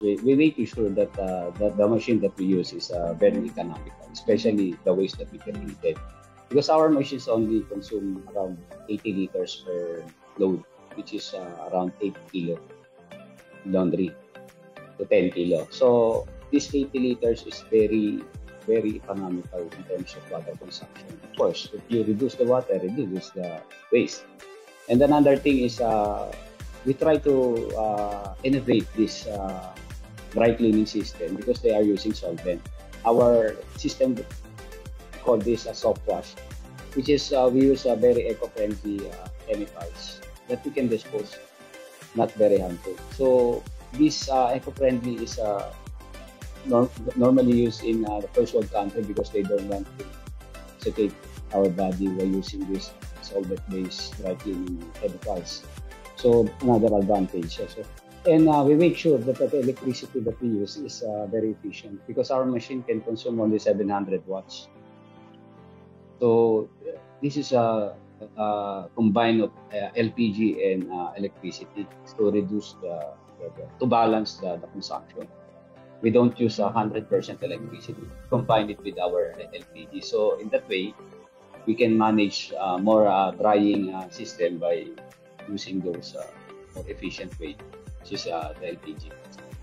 we make sure that that the machine that we use is very economical, especially the waste that we created. Because our machines only consume around 80 liters per load, which is around 8 kilo laundry to 10 kilo. So this 80 liters is very economical in terms of water consumption. Of course, if you reduce the water, reduce the waste. And another thing is we try to innovate this dry cleaning system because they are using solvent. Our system call this a soft wash, which is we use very eco-friendly chemicals that we can dispose, not very harmful. So this eco-friendly is normally used in the first world country because they don't want to sedate our body by using this solvent-based dry cleaning chemicals. So another advantage. So, and we make sure that the electricity that we use is very efficient because our machine can consume only 700 watts. So this is a combine of LPG and electricity to reduce to balance the consumption. We don't use 100% electricity. Combine it with our LPG. So in that way, we can manage more drying system by using those more efficient way, which is the LPG.